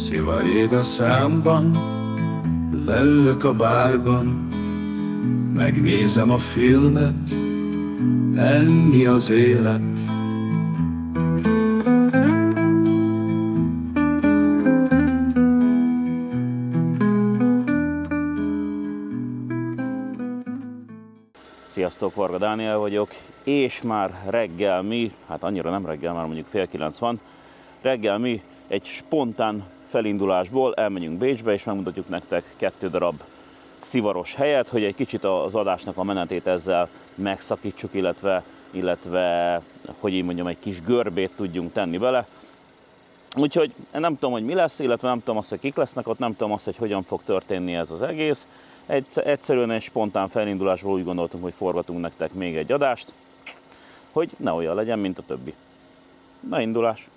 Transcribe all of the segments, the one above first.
Szivarjég a számban, leülök a bárban, megnézem a filmet, ennyi az élet. Sziasztok, Varga Dániel vagyok, és már reggel mi, hát annyira nem reggel, már mondjuk 8:30 van, reggel mi egy spontán felindulásból elmegyünk Bécsbe, és megmutatjuk nektek 2 darab szivaros helyet, hogy egy kicsit az adásnak a menetét ezzel megszakítsuk, illetve hogy így mondjam, egy kis görbét tudjunk tenni bele. Úgyhogy nem tudom, hogy mi lesz, illetve nem tudom azt, hogy kik lesznek ott, nem tudom azt, hogy hogyan fog történni ez az egész. Egyszerűen egy spontán felindulásból úgy gondoltunk, hogy forgatunk nektek még egy adást, hogy ne olyan legyen, mint a többi. Na, indulás!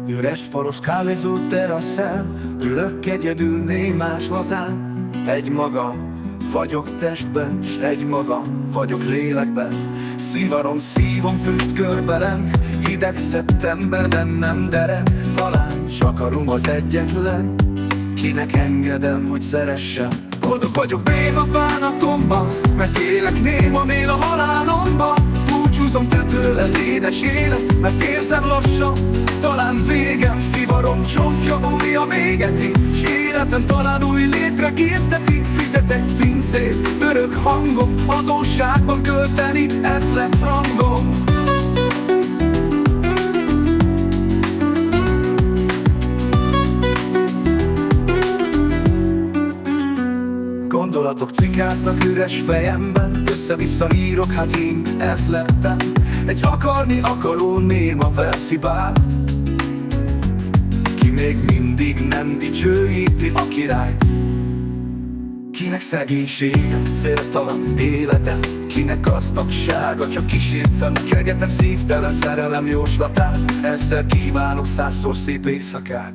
Üres paros kávézó teraszán, ülök egyedül némás lazán. Egymagam vagyok testben, s egymagam vagyok lélekben. Szivarom, szívom főzt körbelem, hideg szeptemberben nem derem. Talán csak a rum az egyetlen, kinek engedem, hogy szeressem. Boldog vagyok béna bánatomban, mert élek néma mél a halálomban. Búcsúzom te tőled, édes élet, mert érzem lassan, talán végem. Szivarom csonkja újja végeti, s életem talán új létre készteti. Fizetek pincét, örök hangom, adósságban költeni, ez lett rangom. Gondolatok cikáznak üres fejemben, össze-vissza írok, hát én ez lettem. Egy akarni akaró néma verszibált, ki még mindig nem dicsőíti a királyt. Kinek szegénysége, céltalan élete, kinek gazdagsága, csak kísért szemnek. Kergetem szívtelen szerelem jóslatát, ezzel kívánok 100-szor szép éjszakát.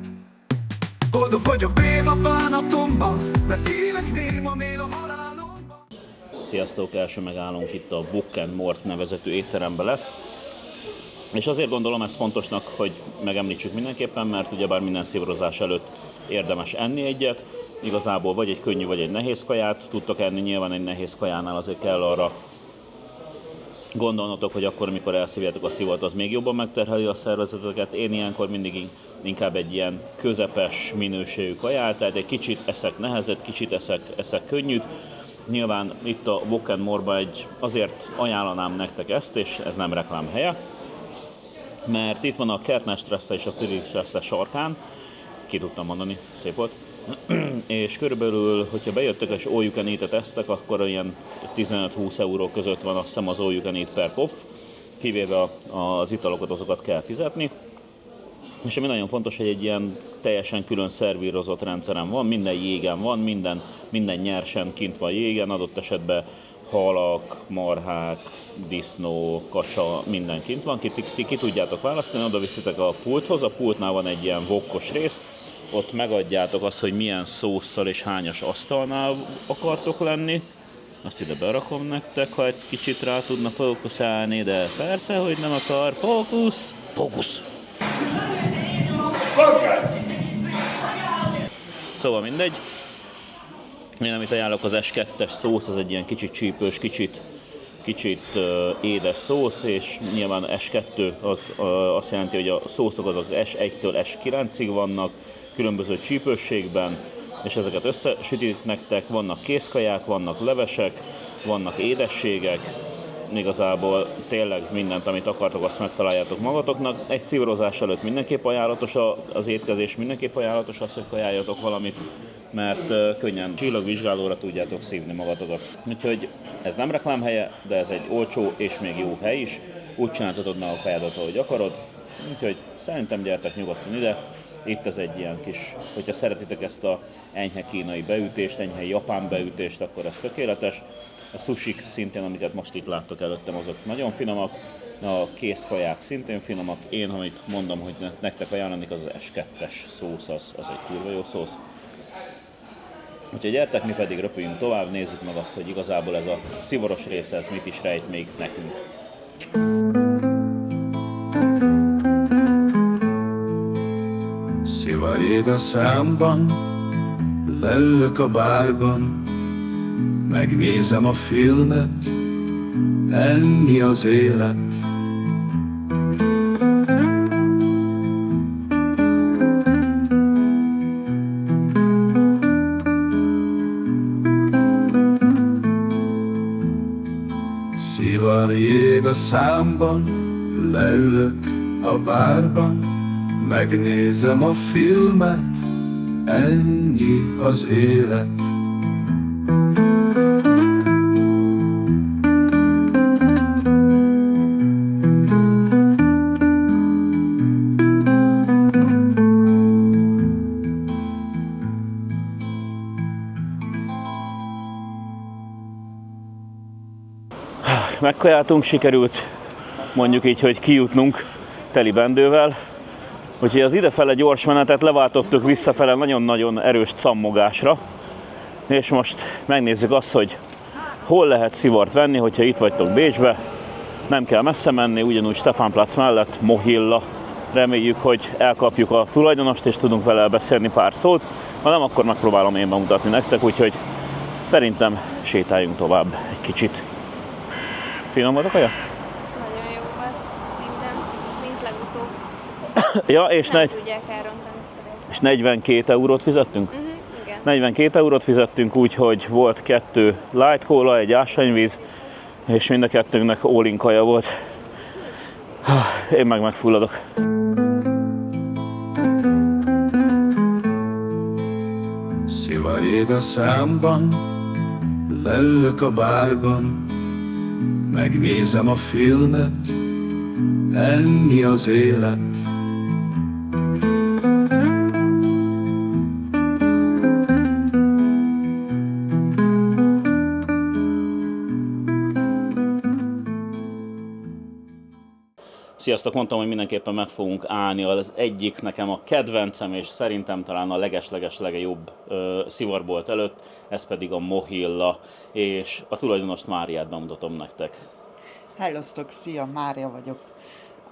Boldog vagyok béna bánatomban, mert élek néma mél a halálomban. Sziasztok! Első megállónk itt a Wok & Mort nevezetű étteremben lesz. És azért gondolom ezt fontosnak, hogy megemlítsük mindenképpen, mert ugyebár minden szivarozás előtt érdemes enni egyet. Igazából vagy egy könnyű, vagy egy nehéz kaját tudtok enni, nyilván egy nehéz kajánál azért kell arra gondolnotok, hogy akkor, amikor elszívjátok a szivart, az még jobban megterheli a szervezeteket. Én ilyenkor mindig inkább egy ilyen közepes minőségű kaját, tehát egy kicsit eszek nehezet, kicsit eszek könnyűt. Nyilván itt a Wok & Mortban azért ajánlanám nektek ezt, és ez nem reklám helye, mert itt van a Kertner-Straße és a Friedrich-Straße sarkán, ki tudtam mondani, szép volt. És körülbelül, hogyha bejöttek és all you can eat-et esztek, akkor ilyen 15-20 euró között van, azt hiszem, az all you can eat per kopf, kivéve az italokat, azokat kell fizetni. És ami nagyon fontos, hogy egy ilyen teljesen külön szervírozott rendszerem van, minden jégen van, minden nyersen kint van jégen, adott esetben halak, marhák, disznó, kacsa, minden kint van, ki tudjátok választani, oda viszitek a pulthoz, a pultnál van egy ilyen vokkos rész, ott megadjátok azt, hogy milyen szósszal és hányas asztalnál akartok lenni. Azt ide berakom nektek, ha egy kicsit rá tudna fókuszálni, de persze, hogy nem akar. Fókusz! Fókusz! Szóval mindegy. Én amit ajánlok, az S2-es szósz, az egy ilyen kicsit csípős, kicsit édes szósz, és nyilván S2 az azt jelenti, hogy a szószok azok S1-től S9-ig vannak, különböző csípősségben, és ezeket összesütik nektek, vannak készkaják, vannak levesek, vannak édességek, igazából tényleg mindent, amit akartok, azt megtaláljátok magatoknak. Egy szivarozás előtt mindenképp ajánlatos az étkezés, mindenképp ajánlatos az, hogy kajáljatok valamit, mert könnyen csillagvizsgálóra tudjátok szívni magatokat. Úgyhogy ez nem reklámhelye, de ez egy olcsó és még jó hely is, úgy csináltatod meg a kajádat, ahogy akarod, úgyhogy szerintem gyertek nyugodtan ide. Itt ez egy ilyen kis, hogyha szeretitek ezt a enyhe kínai beütést, enyhe japán beütést, akkor ez tökéletes. A susik szintén, amiket most itt láttok előttem, azok nagyon finomak. A készkaják szintén finomak. Én, amit mondom, hogy nektek ajánlanék, az S2-es szósz, az egy kurva jó szósz. Úgyhogy gyertek, mi pedig röpüljünk tovább, nézzük meg azt, hogy igazából ez a szivaros része, ez mit is rejt még nekünk. Szivar ég a számban, leülök a bárban, megnézem a filmet, ennyi az élet. Szivar jég a számban, leülök a bárban, megnézem a filmet, ennyi az élet. Megkajáltunk, sikerült mondjuk így, hogy kijutnunk teli bendővel. Úgyhogy az idefele gyors menetet leváltottuk visszafele nagyon-nagyon erős cammogásra. És most megnézzük azt, hogy hol lehet szivart venni, hogyha itt vagytok Bécsbe. Nem kell messze menni, ugyanúgy Stefánplatz mellett Mohilla. Reméljük, hogy elkapjuk a tulajdonost és tudunk vele beszélni pár szót. Ha nem, akkor megpróbálom én bemutatni nektek, úgyhogy szerintem sétáljunk tovább egy kicsit. Finom volt a kaja? Nagyon jó volt. Minden, mint legutóbb. Ja, és, Nem tudják elrontani szeretni. és 42 eurót fizettünk? Igen. 42 eurót fizettünk úgy, hogy volt 2 light cola, egy ásványvíz, és mind a kettőnknek all-in kaja volt. Én meg megfulladok. Szivar ég a számban, leülök a bárban, megnézem a filmet, ennyi az élet. Sziasztok, mondtam, hogy mindenképpen meg fogunk állni az egyik nekem a kedvencem, és szerintem talán a leges-leges-legejobb szivarbolt előtt, ez pedig a Mohilla, és a tulajdonost Máriát bemutatom nektek. Hellosztok, szia, Mária vagyok.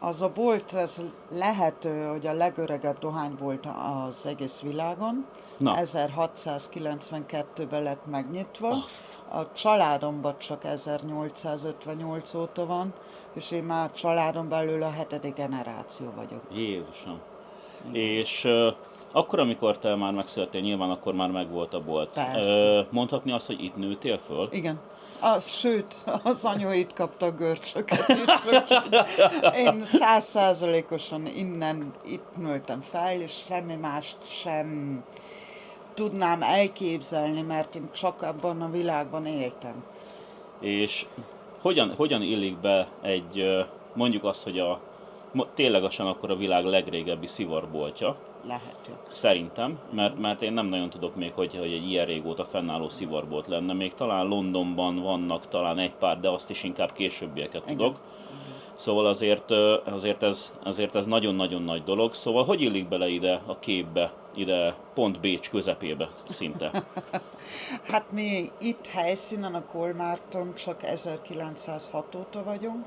Az a bolt, ez lehető, hogy a legöregebb dohánybolt az egész világon. Na. 1692-ben lett megnyitva. Azt. A családomban csak 1858 óta van, és én már családon belül a 7. generáció vagyok. Jézusom. És akkor, amikor te már megszülettél, nyilván akkor már megvolt a bolt. Persze. Mondhatni azt, hogy itt nőttél föl? Igen. Sőt, az anyu itt kapta a görcsöket is. Én 100%-osan itt nőttem fel, és semmi mást sem tudnám elképzelni, mert én csak abban a világban éltem. És hogyan illik be egy, mondjuk azt, hogy ténylegesen akkor a világ legrégebbi szivarboltja? Lehető. Szerintem, mert én nem nagyon tudok még, hogy egy ilyen régóta fennálló szivarbolt lenne. Még talán Londonban vannak talán egy pár, de azt is inkább későbbieket tudok. Szóval azért ez nagyon-nagyon nagy dolog. Szóval hogy illik bele ide a képbe, ide pont Bécs közepébe szinte? Hát mi itt helyszínen a Kolmárton csak 1906 óta vagyunk.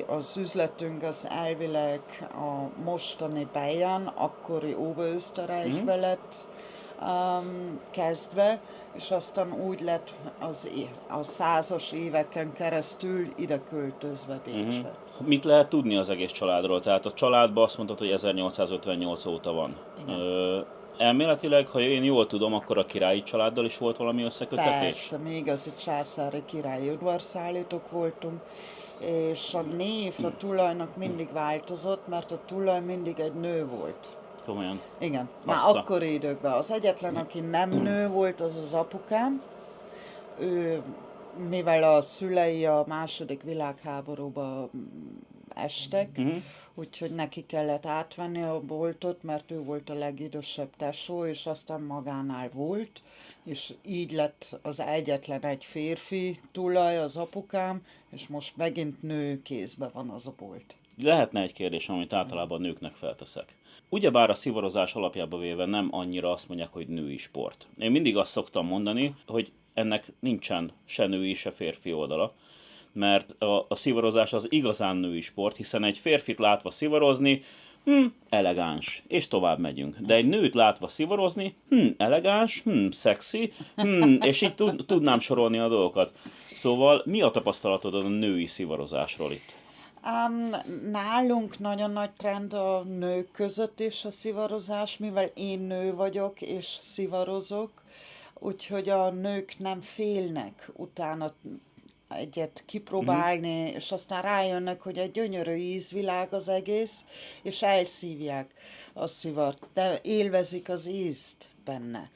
Az üzletünk az elvileg a mostani Bayern, akkori Oberösterreichbe lett kezdve, és aztán úgy lett a 100-as éveken keresztül ide költözve Bécsbe. Mit lehet tudni az egész családról? Tehát a családban azt mondtad, hogy 1858 óta van. Elméletileg, ha én jól tudom, akkor a királyi családdal is volt valami összeköttetés? Persze, mi igazi császári királyi udvarszállítók voltunk, és a név a tulajnak mindig változott, mert a tulaj mindig egy nő volt. Komolyan. Igen, Bassza. már akkori időkben. Az egyetlen, aki nem nő volt, az az apukám. Ő, mivel a szülei a II. Világháborúba estek, úgyhogy neki kellett átvenni a boltot, mert ő volt a legidősebb tesó, és aztán magánál volt, és így lett az egyetlen egy férfi tulaj, az apukám, és most megint nő kézben van az a bolt. Lehetne egy kérdés, amit általában nőknek felteszek. Ugyebár a szivarozás alapjába véve nem annyira azt mondják, hogy női sport. Én mindig azt szoktam mondani, hogy ennek nincsen se női, se férfi oldala, mert a szivarozás az igazán női sport, hiszen egy férfit látva szivarozni, elegáns, és tovább megyünk. De egy nőt látva szivarozni, elegáns, szexi, és így tudnám sorolni a dolgokat. Szóval mi a tapasztalatod a női szivarozásról itt? Nálunk nagyon nagy trend a nők között is a szivarozás, mivel én nő vagyok és szivarozok, úgyhogy a nők nem félnek utána egyet kipróbálni, és aztán rájönnek, hogy egy gyönyörű ízvilág az egész, és elszívják a szivart, de élvezik az ízt benne.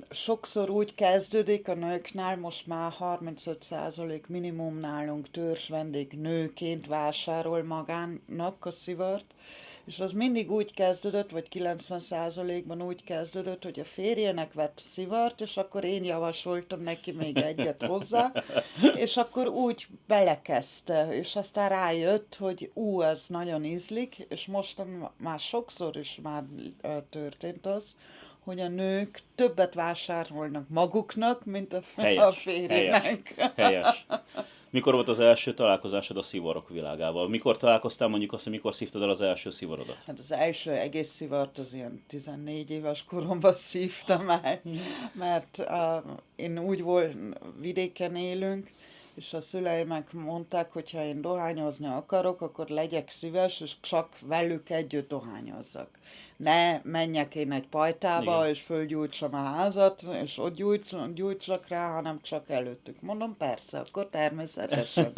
Sokszor úgy kezdődik a nőknál, most már 35% minimum nálunk törzs vendég nőként vásárol magának a szivart, és az mindig úgy kezdődött, vagy 90%-ban úgy kezdődött, hogy a férjének vett szivart, és akkor én javasoltam neki még egyet hozzá, és akkor úgy belekezdte, és aztán rájött, hogy ez nagyon ízlik, és mostan már sokszor is már történt az, hogy a nők többet vásárolnak maguknak, mint a férjének. Helyes. Mikor volt az első találkozásod a szivarok világával? Mikor találkoztál mondjuk azt, hogy mikor szívtad el az első szivarodat? Hát az első egész szivart az ilyen 14 éves koromban szívtam el, mert én úgy volt, vidéken élünk, és a szüleimek mondták, hogy ha én dohányozni akarok, akkor legyek szíves, és csak velük együtt dohányozzak. Ne menjek én egy pajtába, Igen. és fölgyújtsam a házat, és ott gyújtsak rá, hanem csak előttük. Mondom, persze, akkor természetesen.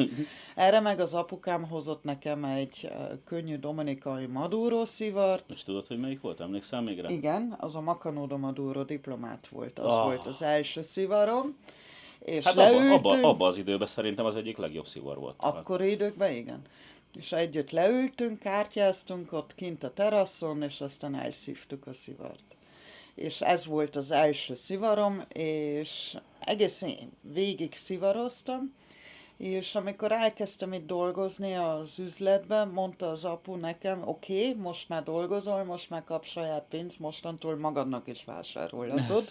Erre meg az apukám hozott nekem egy könnyű dominikai Maduro szivart. És tudod, hogy melyik volt? Emlékszel még rá? Igen, az a Macanudo Maduro diplomát volt. Az volt az első szivarom. És Hát leültünk. abba az időben szerintem az egyik legjobb szivar volt. Akkori időkben igen. És együtt leültünk, kártyáztunk ott kint a teraszon, és aztán elszívtuk a szivart. És ez volt az első szivarom, és egész végig szivaroztam, és amikor elkezdtem itt dolgozni az üzletben, mondta az apu nekem, oké, most már dolgozol, most már kap saját pénzt, mostantól magadnak is vásárolhatod.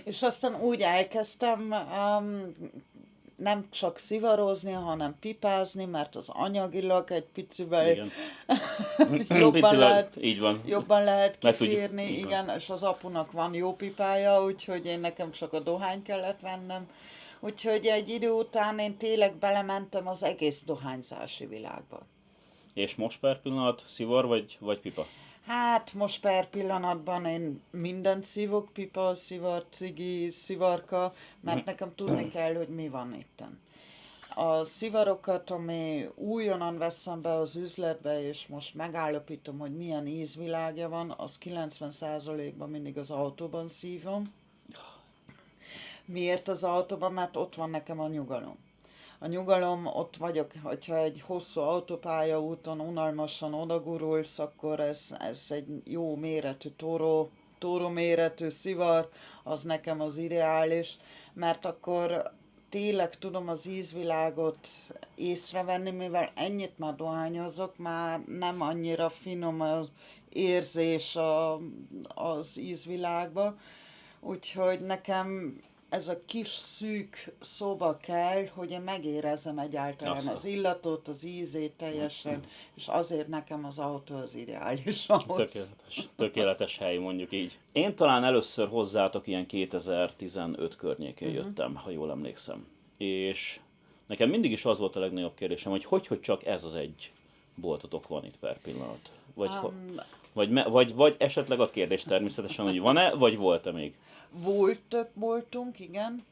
És aztán úgy elkezdtem nem csak szivarozni, hanem pipázni, mert az anyagilag egy picivel jobban lehet kifírni, igen, és az apunak van jó pipája, úgyhogy én nekem csak a dohány kellett vennem. Úgyhogy egy idő után én tényleg belementem az egész dohányzási világba. És most per pillanat szivar vagy pipa? Hát most per pillanatban én mindent szívok, pipa, szivar, cigi, szivarka, mert nekem tudni kell, hogy mi van itten. A szivarokat, ami újonnan veszem be az üzletbe, és most megállapítom, hogy milyen ízvilágja van, az 90%-ban mindig az autóban szívom. Miért az autóban? Mert ott van nekem a nyugalom. A nyugalom, ott vagyok, hogyha egy hosszú autópálya úton unalmasan odagurulsz, akkor ez egy jó méretű tóró méretű szivar, az nekem az ideális, mert akkor tényleg tudom az ízvilágot észrevenni, mivel ennyit már dohányozok, már nem annyira finom az érzés az ízvilágba, úgyhogy nekem ez a kis szűk szoba kell, hogy én megérezzem egyáltalán az illatot, az ízét teljesen, és azért nekem az autó az ideális ahhoz. Tökéletes hely, mondjuk így. Én talán először hozzátok ilyen 2015 környékén jöttem, ha jól emlékszem. És nekem mindig is az volt a legnagyobb kérdésem, hogy csak ez az egy boltotok van itt per pillanat. Vagy esetleg a kérdés természetesen, hogy van-e, vagy volt-e még? Volt több boltunk, igen,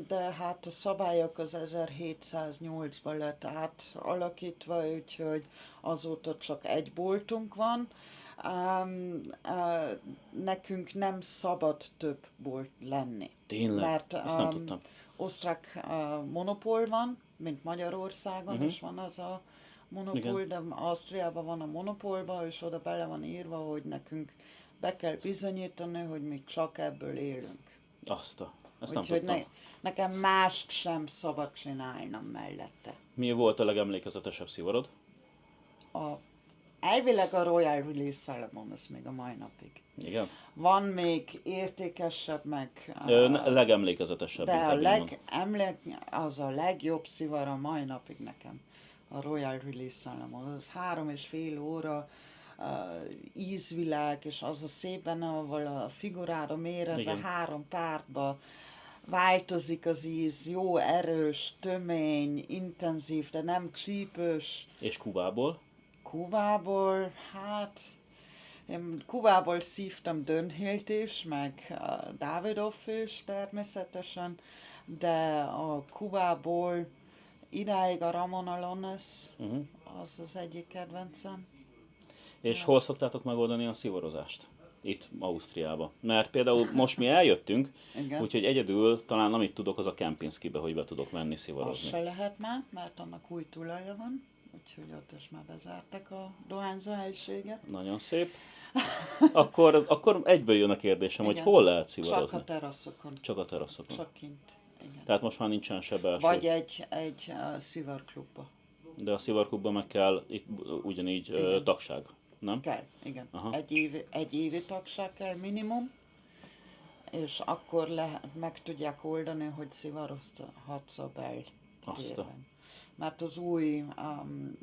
de hát a szabályok az 1708-ban lett átalakítva, úgyhogy azóta csak egy boltunk van. Nekünk nem szabad több bolt lenni. Tényleg? Mert ezt nem tudtam. osztrák monopól van, mint Magyarországon is van az a monopól, de Ausztriában van a monopólban, és oda bele van írva, hogy nekünk be kell bizonyítani, hogy mi csak ebből élünk. Ezt nem Úgyhogy tudtam. nekem mást sem szabad csinálnom mellette. Mi volt a legemlékezetesebb szivarod? Elvileg a Royal Release Salomon, ez még a mai napig. Igen? Van még értékesebb, meg... Legemlékezetesebb. de a inkább így az a legjobb szivar a mai napig nekem. A Royal Release Salomon. Az 3,5 óra ízvilág, és az a szép benne, ahol a figurára méretben, Igen. 3 pártba változik az íz, jó, erős, tömény, intenzív, de nem csípős. És Kubából? Kubából, hát én Kubából szívtam Dunhilt is, meg Davidoff is természetesen, de a Kubából idáig a Ramon Alones, az az egyik kedvencem. És hol szoktátok megoldani a szivarozást? Itt, Ausztriába. Mert például most mi eljöttünk, Igen. úgyhogy egyedül talán amit tudok, az a Kempinskibe, hogy be tudok menni Az szivarozni. se lehet már, mert annak új tulaja van, úgyhogy ott is már bezártak a dohányzó helyiséget. Nagyon szép. Akkor egyből jön a kérdésem, hogy Igen. hol lehet Csak szivarozni? a teraszokon, Csak a teraszokon. csak kint. Igen. Tehát most már nincsen se belső. Vagy egy szivarklubba. De a szivarklubban meg kell itt ugyanígy Igen. tagság, nem? Kell, igen. Aha. Egy évi tagság kell minimum, és akkor meg tudják oldani, hogy szivarozhatsz a beltérben. Mert az új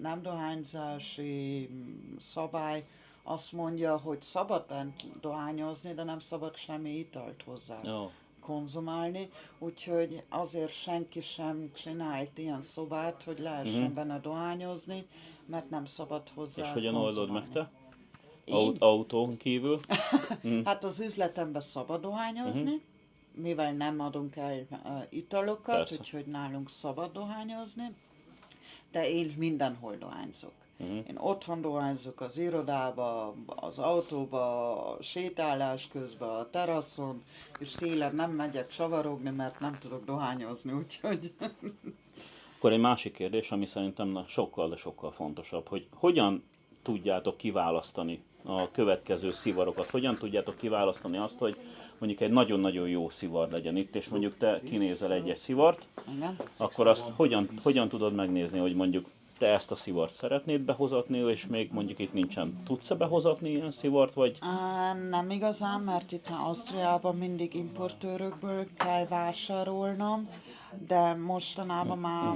nem dohányzási szabály azt mondja, hogy szabad bent dohányozni, de nem szabad semmi italt hozzá Jó. konzumálni, úgyhogy azért senki sem csinált ilyen szobát, hogy lehessen benne dohányozni, mert nem szabad hozzá És hogyan oldod konzumálni. meg te? Én? Autón kívül? Hát az üzletemben szabad dohányozni, mivel nem adunk el italokat, Persze. úgyhogy nálunk szabad dohányozni, de én mindenhol dohányzok. Én otthon dohányzok, az irodába, az autóba, a sétálás közben, a teraszon, és télen nem megyek savarogni, mert nem tudok dohányozni, úgyhogy... Akkor egy másik kérdés, ami szerintem sokkal, de sokkal fontosabb, hogy hogyan tudjátok kiválasztani a következő szivarokat, hogyan tudjátok kiválasztani azt, hogy mondjuk egy nagyon-nagyon jó szivar legyen itt, és mondjuk te kinézel egy szivart, Igen? akkor azt hogyan tudod megnézni, hogy mondjuk te ezt a szivart szeretnéd behozatni, és még mondjuk itt nincsen. Tudsz-e behozatni ilyen szivart, vagy... Nem igazán, mert itt Ausztriában mindig importőrökből kell vásárolnom, de mostanában már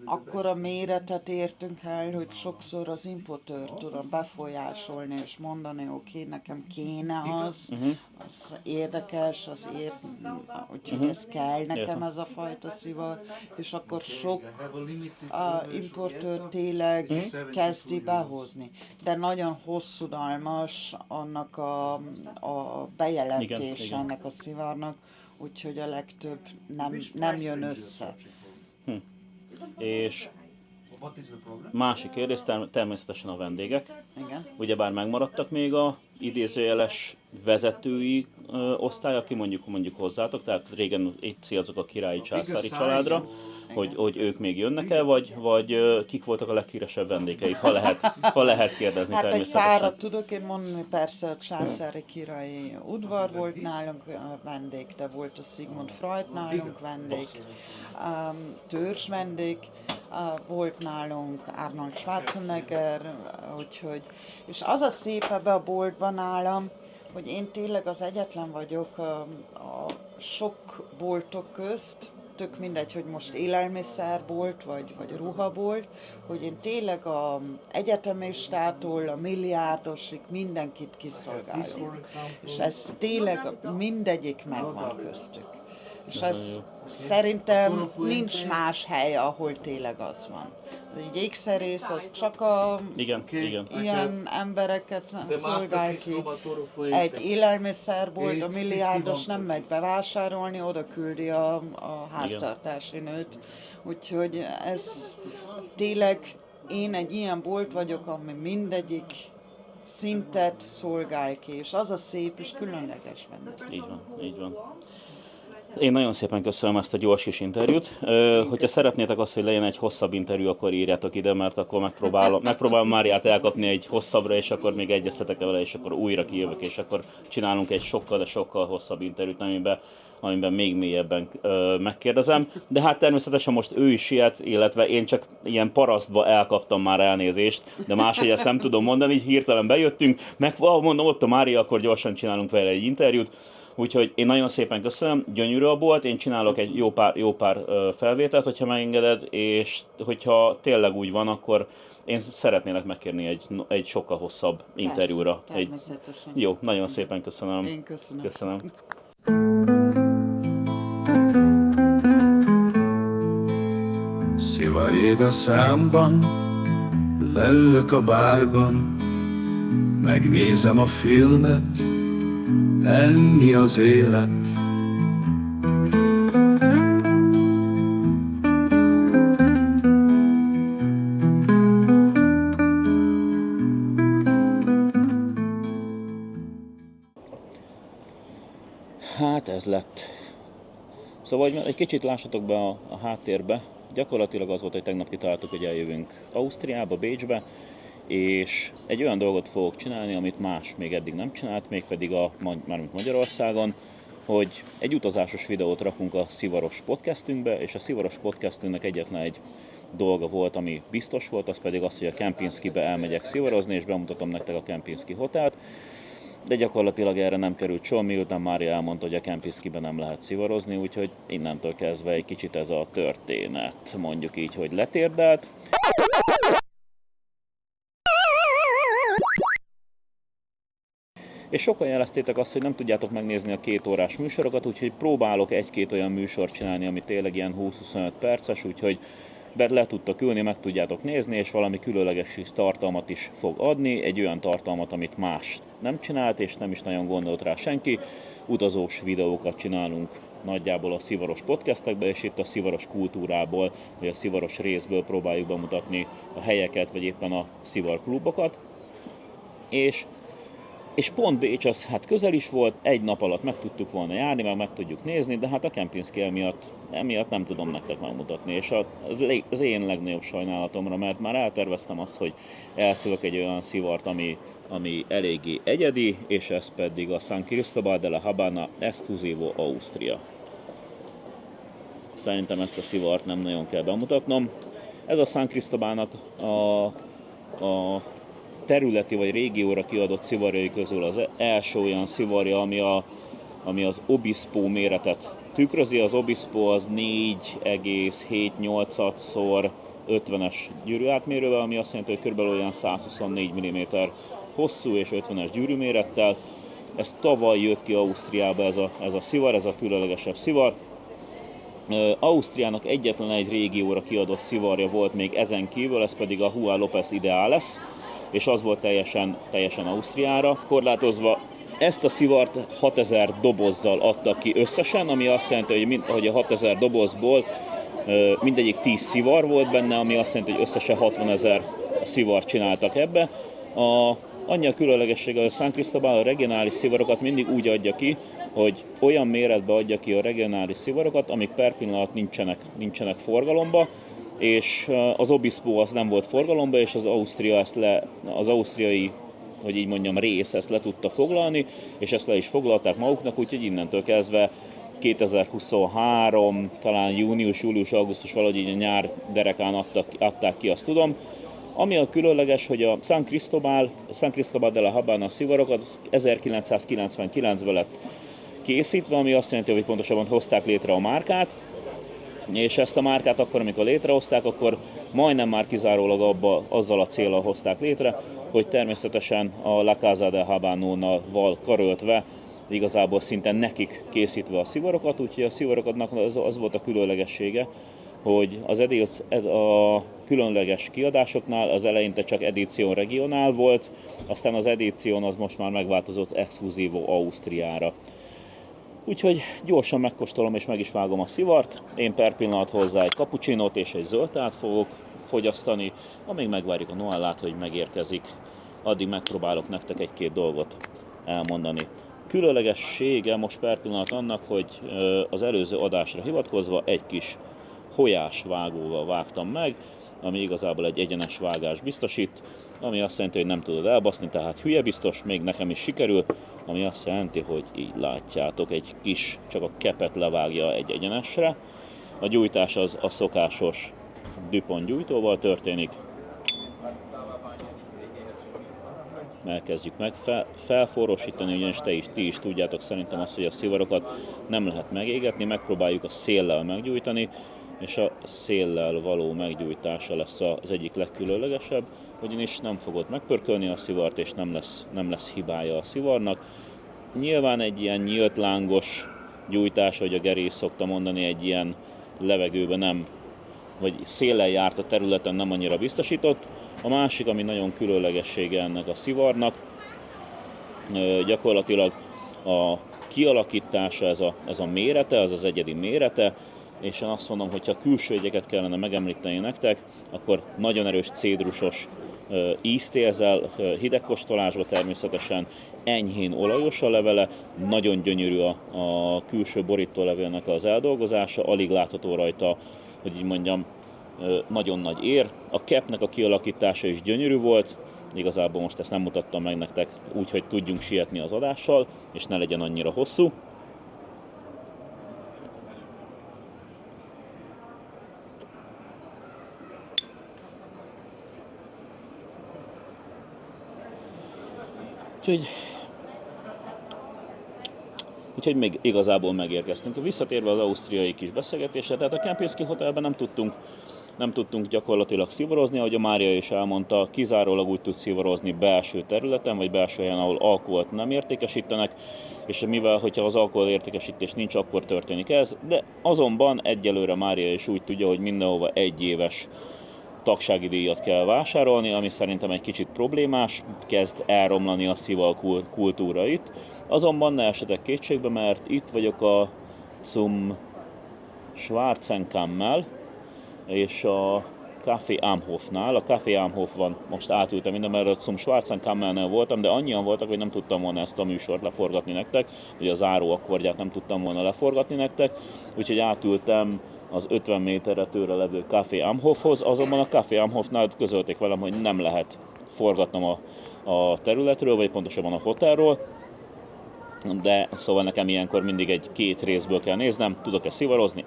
akkora méretet értünk el, hogy sokszor az importőr tudom befolyásolni és mondani, oké, nekem kéne az érdekes, úgyhogy ez kell nekem ez a fajta szivar, és akkor sok importőr tényleg kezdi behozni. De nagyon hosszúdalmas annak a bejelentés Igen. ennek a szivarnak, úgyhogy a legtöbb nem jön össze. És másik kérdés, természetesen a vendégek. Igen. Ugyebár megmaradtak még a idézőjeles vezetői osztály, aki mondjuk hozzátok, tehát régen itt célzok a királyi császári családra, hogy ők még jönnek el, vagy kik voltak a leghíresebb vendégeid, ha lehet kérdezni Hát egy természetesen. párat tudok én mondani, persze a császári királyi udvar volt nálunk vendég, de volt a Sigmund Freud nálunk vendég, törzs vendég, volt nálunk Arnold Schwarzenegger, úgyhogy, és az a szép ebbe a boltban nálam, hogy én tényleg az egyetlen vagyok a sok boltok közt, tök mindegy, hogy most élelmiszerbolt vagy ruhabolt, hogy én tényleg a egyetemistától a milliárdosig mindenkit kiszolgálok. És ez tényleg mindegyik megvan köztük. És ez szerintem nincs más hely, ahol tényleg az van. Egy ékszerész az csak a Igen. ilyen embereket szolgál ki. Egy élelmiszerbolt, a milliárdos nem megy bevásárolni, oda küldi a háztartási nőt. Úgyhogy ez tényleg, én egy ilyen bolt vagyok, ami mindegyik szintet szolgál ki, és az a szép és különleges benne. Így van. Én nagyon szépen köszönöm ezt a gyors kis interjút. Hogyha szeretnétek azt, hogy legyen egy hosszabb interjú, akkor írjátok ide, mert akkor megpróbálom Máriát elkapni egy hosszabbra, és akkor még egyeztetek vele, és akkor újra kijövök, és akkor csinálunk egy sokkal hosszabb interjút, amiben amiben még mélyebben megkérdezem. De hát természetesen most ő is siet, illetve én csak ilyen parasztba elkaptam már elnézést, de máshogy ezt nem tudom mondani, így hirtelen bejöttünk, meg mondom, ott a Mária, akkor gyorsan csinálunk vele egy interjút. Úgyhogy én nagyon szépen köszönöm, gyönyörű a bolt, én csinálok egy jó pár felvételt, hogyha megengeded, és hogyha tényleg úgy van, akkor én szeretnélek megkérni egy sokkal hosszabb interjúra. Természetesen. Jó, nagyon szépen köszönöm. Én köszönöm. Köszönöm. Szivar ég a számban, leülök a bárban, megnézem a filmet, ennyi az élet. Hát ez lett. Szóval, hogy egy kicsit lássatok be a háttérbe, gyakorlatilag az volt, hogy tegnap kitaláltuk, hogy eljövünk Ausztriába, Bécsbe, és egy olyan dolgot fogok csinálni, amit más még eddig nem csinált, mégpedig mármint Magyarországon, hogy egy utazásos videót rakunk a Szivaros podcastünkbe, és a Szivaros podcastünknek egyetlen egy dolga volt, ami biztos volt, az pedig az, hogy a Kempinskibe elmegyek szivarozni, és bemutatom nektek a Kempinski hotelt. De gyakorlatilag erre nem került sor, miután Mária elmondta, hogy a Kempinskiben nem lehet szivarozni, úgyhogy innentől kezdve egy kicsit ez a történet, mondjuk így, hogy letérdelt. És sokan jeleztétek azt, hogy nem tudjátok megnézni a 2 órás műsorokat, úgyhogy próbálok egy-két olyan műsort csinálni, ami tényleg ilyen 20-25 perces, úgyhogy le tudtok ülni, meg tudjátok nézni, és valami különleges tartalmat is fog adni, egy olyan tartalmat, amit más nem csinált, és nem is nagyon gondolt rá senki. Utazós videókat csinálunk nagyjából a Szivaros podcastekbe, és itt a Szivaros kultúrából, vagy a Szivaros részből próbáljuk bemutatni a helyeket, vagy éppen a Szivar klubokat. És pont Bécs az hát közel is volt, egy nap alatt meg tudtuk volna járni, meg tudjuk nézni, de hát a Kempinski emiatt nem tudom nektek megmutatni, és az én legnagyobb sajnálatomra, mert már elterveztem azt, hogy elszívok egy olyan szivart, ami eléggé egyedi, és ez pedig a San Cristóbal de la Habana Exclusivo Austria. Szerintem ezt a szivart nem nagyon kell bemutatnom. Ez a San Cristóbalnak a területi vagy régióra kiadott szivarjai közül az első olyan szivarja, ami az Obispo méretet tükrözi. Az Obispo az 4,78-szor 50-es gyűrűátmérővel, ami azt jelenti, hogy kb. Olyan 124 mm hosszú és 50-es gyűrűmérettel. Ez tavaly jött ki Ausztriába ez a szivar, ez a különlegesebb szivar. Ausztriának egyetlen egy régióra kiadott szivarja volt még ezen kívül, ez pedig a Juan López Ideales, és az volt teljesen Ausztriára korlátozva. Ezt a szivart 6000 dobozzal adtak ki összesen, ami azt jelenti, hogy a 6000 dobozból mindegyik 10 szivar volt benne, ami azt jelenti, hogy összesen 60 000 szivart csináltak ebbe. Annyi a különlegessége, hogy a San Cristóbal a regionális szivarokat mindig úgy adja ki, hogy olyan méretbe adja ki a regionális szivarokat, amik per pillanat nincsenek forgalomba, és az Obispo az nem volt forgalomba, és az ausztriai, hogy így mondjam, rész ezt le tudta foglalni, és ezt le is foglalták maguknak, úgyhogy innentől kezdve 2023, talán június, július, augusztus, valahogy így a nyár derekán adták ki, azt tudom. Ami a különleges, hogy a San Cristóbal de la Habana szivarokat 1999-ben lett készítve, ami azt jelenti, hogy pontosabban hozták létre a márkát, és ezt a márkát akkor, amikor létrehozták, akkor majdnem már kizárólag azzal a céllal hozták létre, hogy természetesen a La Casa de Habano-val karöltve, igazából szinte nekik készítve a szivarokat, úgyhogy a szivaroknak az volt a különlegessége, hogy a különleges kiadásoknál az eleinte csak Edition Regionál volt, aztán az Edition az most már megváltozott Exclusivo Ausztriára. Úgyhogy gyorsan megkóstolom és meg is vágom a szivart. Én per pillanat hozzá egy cappuccinót és egy zöld teát fogok fogyasztani, amíg megvárjuk a Noellát, hogy megérkezik. Addig megpróbálok nektek egy-két dolgot elmondani. Különlegessége most per pillanat annak, hogy az előző adásra hivatkozva egy kis hojás vágóval vágtam meg, ami igazából egy egyenes vágás biztosít, ami azt jelenti, hogy nem tudod elbaszni, tehát hülye biztos, még nekem is sikerül, ami azt jelenti, hogy így látjátok, egy kis, csak a kepet levágja egy egyenesre. A gyújtás az a szokásos Dupont gyújtóval történik. Elkezdjük meg felforrósítani, ugyanis ti is tudjátok szerintem azt, hogy a szivarokat nem lehet megégetni, megpróbáljuk a széllel meggyújtani, és a széllel való meggyújtása lesz az egyik legkülönlegesebb, ugyanis nem fogod megpörkölni a szivart, és nem lesz hibája a szivarnak. Nyilván egy ilyen nyílt lángos gyújtás, ahogy a Geri is szokta mondani, egy ilyen levegőben nem, vagy széllel járt a területen nem annyira biztosított. A másik, ami nagyon különlegessége ennek a szivarnak, gyakorlatilag a kialakítása, ez a mérete, az egyedi mérete, és én azt mondom, hogy ha külső jegyeket kellene megemlíteni nektek, akkor nagyon erős cédrusos ízt érzel, hidegkóstolásba természetesen, enyhén olajos a levele, nagyon gyönyörű a külső borítólevélnek az eldolgozása, alig látható rajta, hogy így mondjam, nagyon nagy ér. A capnek a kialakítása is gyönyörű volt, igazából most ezt nem mutattam meg nektek, úgyhogy tudjunk sietni az adással, és ne legyen annyira hosszú. Úgyhogy még igazából megérkeztünk. Visszatérve az ausztriai kis beszélgetésre, tehát a Kempinski Hotelben nem tudtunk gyakorlatilag szivarozni, ahogy a Mária is elmondta, kizárólag úgy tud szivarozni belső területen, vagy belső helyen, ahol alkoholt nem értékesítenek, és mivel, hogyha az alkohol értékesítés nincs, akkor történik ez, de azonban egyelőre Mária is úgy tudja, hogy mindenhova 1 éves tagsági díjat kell vásárolni, ami szerintem egy kicsit problémás, kezd elromlani a szival kultúra itt. Azonban ne esetek kétségbe, mert itt vagyok a Zum Schwarzenkammel és a Café Amhofnál. A Café Amhof van, most átültem minden, mert a Zum Schwarzenkammelnél voltam, de annyian voltak, hogy nem tudtam volna ezt a műsort leforgatni nektek, vagy a záró akkordját nem tudtam volna leforgatni nektek, úgyhogy átültem az 50 méterre tőle levő Café Amhofhoz, azonban a Café Amhofnál közölték velem, hogy nem lehet forgatnom a területről, vagy pontosabban a hotelról, de szóval nekem ilyenkor mindig 2 részből kell néznem, tudok-e szivarozni,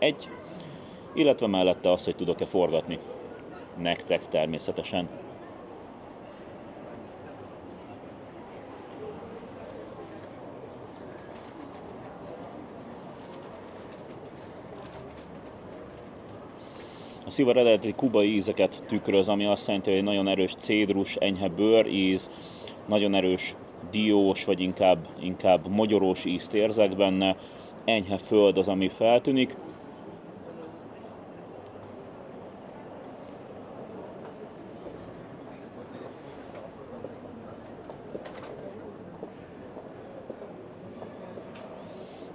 illetve mellette az, hogy tudok-e forgatni. Nektek természetesen. A szivar eredeti kubai ízeket tükröz, ami azt jelenti, hogy egy nagyon erős cédrus, enyhe bőríz, nagyon erős diós, vagy inkább mogyorós ízt érzek benne, enyhe föld az, ami feltűnik.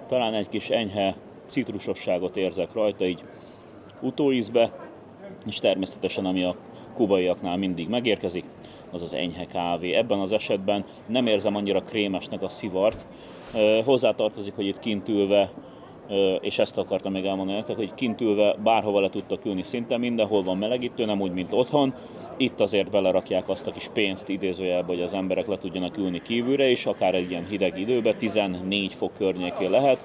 Talán egy kis enyhe citrusosságot érzek rajta, így utóízbe, és természetesen ami a kubaiaknál mindig megérkezik, az az enyhe kávé. Ebben az esetben nem érzem annyira krémesnek a szivart. Hozzátartozik, hogy itt kint ülve, és ezt akartam még elmondani nektek, hogy kint ülve bárhova le tudtak ülni, szinte mindenhol van melegítő, nem úgy, mint otthon. Itt azért belerakják azt a kis pénzt idézőjelbe, hogy az emberek le tudjanak ülni kívülre is, akár egy ilyen hideg időben, 14 fok környékén lehet,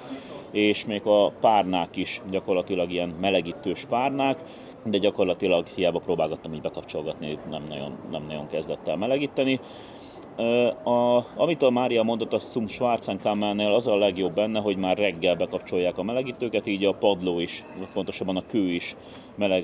és még a párnák is gyakorlatilag ilyen melegítős párnák, de gyakorlatilag hiába próbálgattam így bekapcsolgatni, nem nagyon kezdett el melegíteni. Amit a Mária mondott a Zum Schwarzenkammelnél, az a legjobb benne, hogy már reggel bekapcsolják a melegítőket, így a padló is, pontosabban a kő is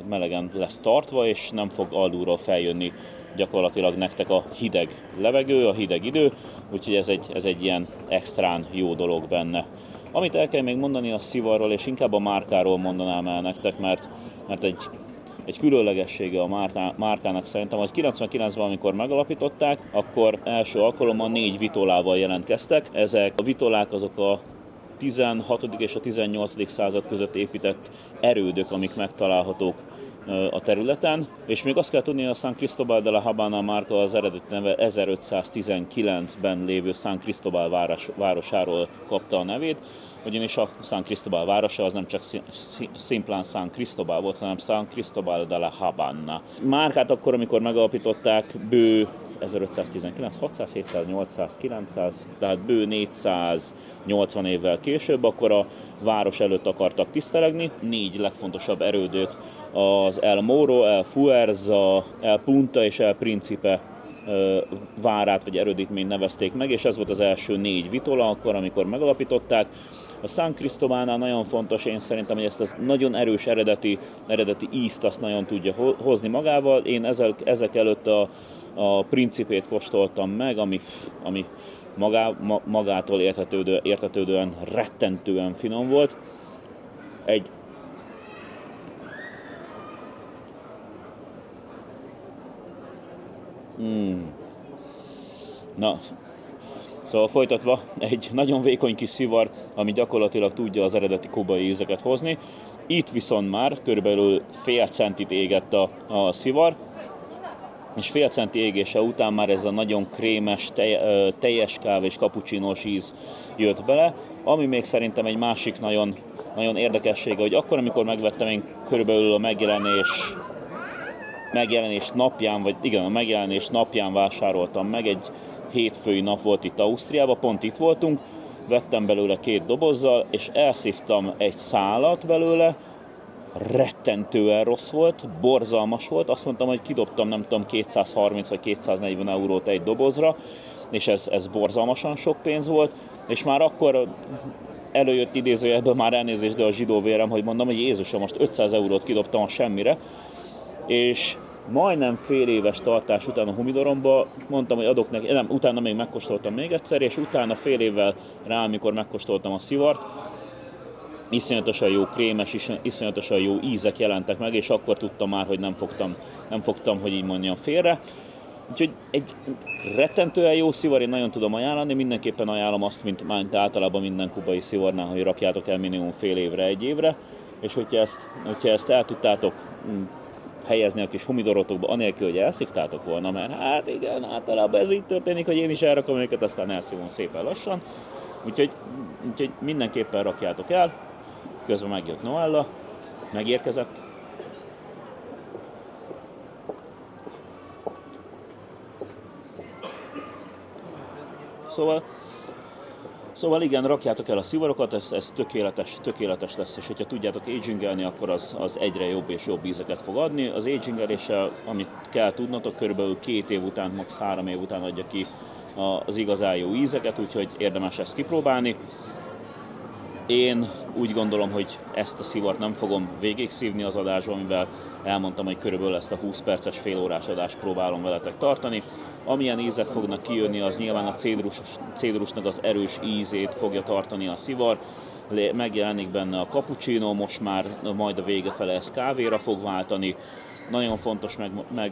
melegen lesz tartva, és nem fog alulról feljönni gyakorlatilag nektek a hideg levegő, a hideg idő, úgyhogy ez egy ilyen extrán jó dolog benne. Amit el kell még mondani a szivarról, és inkább a márkáról mondanám el nektek, mert egy különlegessége a márkának szerintem, hogy 99-ben, amikor megalapították, akkor első alkalommal 4 vitolával jelentkeztek. Ezek a vitolák azok a 16. és a 18. század között épített erődök, amik megtalálhatók a területen. És még azt kell tudni, hogy a San Cristóbal de la Habana márka az eredeti neve 1519-ben lévő San Cristóbal városáról kapta a nevét, ugyanis a San Cristobal városa az nem csak szimplán San Cristobal volt, hanem San Cristobal de la Habana. Már hát akkor, amikor megalapították, bő 1519, 600, 700, 800, 900, tehát bő 480 évvel később, akkor a város előtt akartak tisztelegni. 4 legfontosabb erődöt, az El Moro, El Fuerza, El Punta és El Principe várát vagy erődítményt nevezték meg, és ez volt az első 4 vitola akkor, amikor megalapították. A San Cristobalnál nagyon fontos, én szerintem, hogy ezt az nagyon erős eredeti ízt azt nagyon tudja hozni magával. Én ezek előtt a Principét kóstoltam meg, ami magától értetődően rettentően finom volt. Na, szóval folytatva, egy nagyon vékony kis szivar, ami gyakorlatilag tudja az eredeti kubai ízeket hozni. Itt viszont már körülbelül fél centit égett a szivar, és fél centi égése után már ez a nagyon krémes, teljes kávés, kapucsinós íz jött bele, ami még szerintem egy másik nagyon, nagyon érdekessége, hogy akkor, amikor megvettem én körülbelül a megjelenés napján vásároltam meg, egy hétfői nap volt itt Ausztriában, pont itt voltunk, vettem belőle 2 dobozzal, és elszívtam egy szálat belőle, rettentően rossz volt, borzalmas volt, azt mondtam, hogy kidobtam, nem tudom, 230 vagy 240 eurót egy dobozra, és ez borzalmasan sok pénz volt, és már akkor előjött idézőjelben már elnézést, de a zsidó vérem, hogy mondom, hogy Jézusom, most 500 eurót kidobtam a semmire, és majdnem fél éves tartás után a Humidoromba mondtam, hogy adok neki, utána még megkóstoltam még egyszer, és utána fél évvel rá, amikor megkóstoltam a szivart, iszonyatosan jó krémes, iszonyatosan jó ízek jelentek meg, és akkor tudtam már, hogy nem fogtam, hogy így mondjam, félre. Úgyhogy egy rettentően jó szivar, én nagyon tudom ajánlani, mindenképpen ajánlom azt, mint általában minden kubai szivarnál, hogy rakjátok el minimum fél évre, 1 évre, és hogyha ezt el tudtátok helyezni a kis humidorotokba, anélkül, hogy elszívtátok volna, mert hát igen, általában ez így történik, hogy én is elrakom őket, aztán elszívom szépen lassan. Úgyhogy mindenképpen rakjátok el. Közben megjött Noella, megérkezett. Szóval igen, rakjátok el a szivarokat, ez tökéletes lesz, és hogyha tudjátok agingelni, akkor az egyre jobb és jobb ízeket fog adni. Az agingeléssel, amit kell tudnotok, körülbelül 2 év után, max. 3 év után adja ki az igazán jó ízeket, úgyhogy érdemes ezt kipróbálni. Én úgy gondolom, hogy ezt a szivart nem fogom végig szívni az adásban, mivel elmondtam, hogy körülbelül ezt a 20 perces félórás adást próbálom veletek tartani. Amilyen ízek fognak kijönni, az nyilván a cédrusnak az erős ízét fogja tartani a szivar. Megjelenik benne a cappuccino, most már majd a vége fele ez kávéra fog váltani. Nagyon fontos meg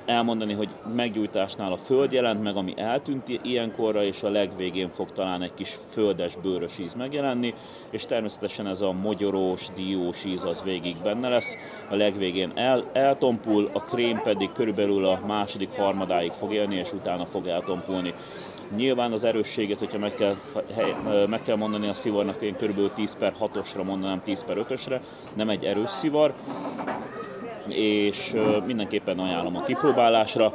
elmondani, hogy meggyújtásnál a föld jelent meg, ami eltűnt ilyenkorra, és a legvégén fog talán egy kis földes, bőrös íz megjelenni, és természetesen ez a mogyorós, diós íz az végig benne lesz. A legvégén eltompul, a krém pedig körülbelül a második harmadáig fog élni, és utána fog eltompulni. Nyilván az erősséget, hogyha meg kell mondani a szivarnak, én körülbelül 10/6-osra mondanám, 10/5-ösre, nem egy erős szivar, és mindenképpen ajánlom a kipróbálásra.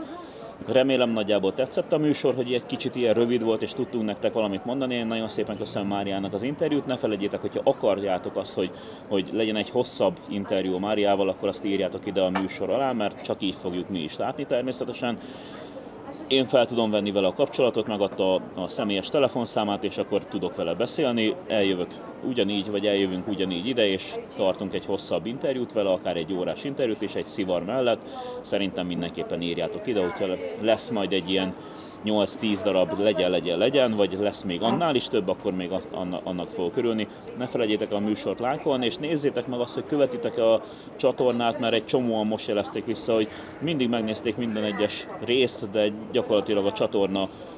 Remélem nagyjából tetszett a műsor, hogy egy kicsit ilyen rövid volt, és tudtunk nektek valamit mondani. Én nagyon szépen köszönöm Máriának az interjút. Ne felejtjétek, hogyha akarjátok azt, hogy legyen egy hosszabb interjú Máriával, akkor azt írjátok ide a műsor alá, mert csak így fogjuk mi is látni természetesen. Én fel tudom venni vele a kapcsolatot, megadta a személyes telefonszámát, és akkor tudok vele beszélni. Eljövünk ugyanígy ide, és tartunk egy hosszabb interjút vele, akár egy órás interjút, és egy szivar mellett. Szerintem mindenképpen írjátok ide, hogyha lesz majd egy ilyen 8-10 darab legyen, vagy lesz még annál is több, akkor még annak fogok örülni. Ne felejtjétek a műsort lájkolni, és nézzétek meg azt, hogy követitek a csatornát, mert egy csomóan most jelezték vissza, hogy mindig megnézték minden egyes részt, de gyakorlatilag a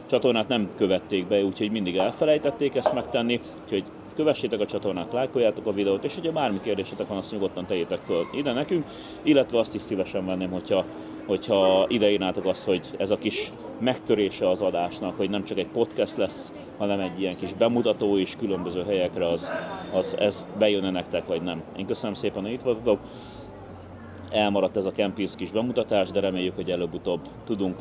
csatornát nem követték be, úgyhogy mindig elfelejtették ezt megtenni, úgyhogy kövessétek a csatornát, lájkoljátok a videót, és hogyha bármi kérdésetek van, azt nyugodtan tegyétek föl ide nekünk, illetve azt is szívesen venném, hogyha ide írnátok azt, hogy ez a kis megtörése az adásnak, hogy nem csak egy podcast lesz hanem egy ilyen kis bemutató is különböző helyekre, ez bejön-e nektek, vagy nem. Én köszönöm szépen, hogy itt voltatok. Elmaradt ez a Kempinski bemutatás, de reméljük, hogy előbb-utóbb tudunk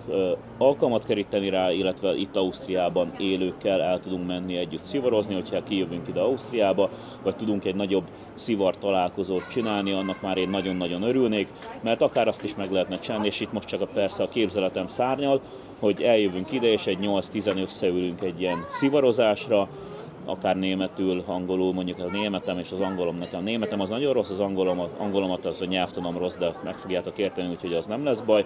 alkalmat keríteni rá, illetve itt Ausztriában élőkkel el tudunk menni együtt szivarozni, hogyha kijövünk ide Ausztriába, vagy tudunk egy nagyobb szivar találkozót csinálni, annak már én nagyon-nagyon örülnék, mert akár azt is meg lehetne csinálni, és itt most csak persze a képzeletem szárnyal, hogy eljövünk ide, és egy 8-10 összeülünk egy ilyen szivarozásra, akár németül, angolul, mondjuk a németem és az angolom nekem. Németem az nagyon rossz, az angolomat az a nyelvtanom rossz, de meg fogjátok érteni, úgyhogy az nem lesz baj.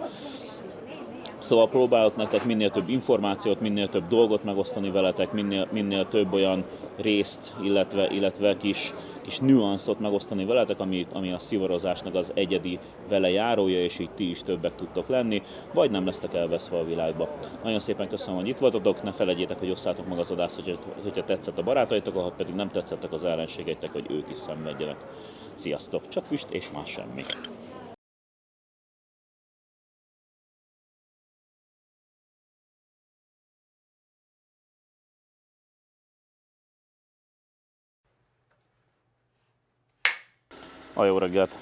Szóval próbálok nektek minél több információt, minél több dolgot megosztani veletek, minél több olyan részt, illetve kis nüanszot megosztani veletek, ami a szivarozásnak az egyedi vele járója, és így ti is többek tudtok lenni, vagy nem lesztek elveszve a világba. Nagyon szépen köszönöm, hogy itt voltatok, ne felejtjétek, hogy osszátok meg az adást, hogyha tetszett a barátaitok, ha pedig nem tetszettek az ellenségeitek, hogy ők is szenvedjenek. Sziasztok! Csak füst és más semmi. A jó reggelt!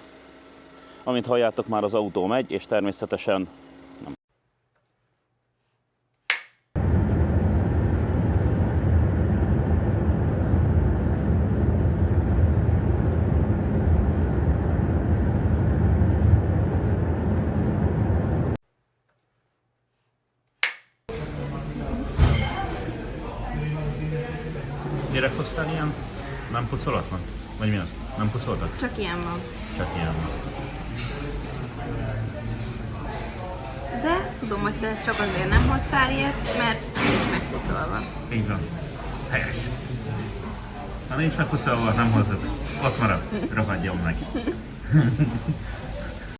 Amint halljátok, már az autó megy, és természetesen nem. Gyerek hoztál ilyen? Nem pucolatlan? Vagy mi az? Nem pucoltak? Csak ilyen van. Csak ilyen van. De tudom, hogy te csak azért nem hoztál ilyet, mert nincs megpucolva. Így van. Helyes. Ha nincs megpucolva, nem hozzuk. Ott marad. Rohadjon meg.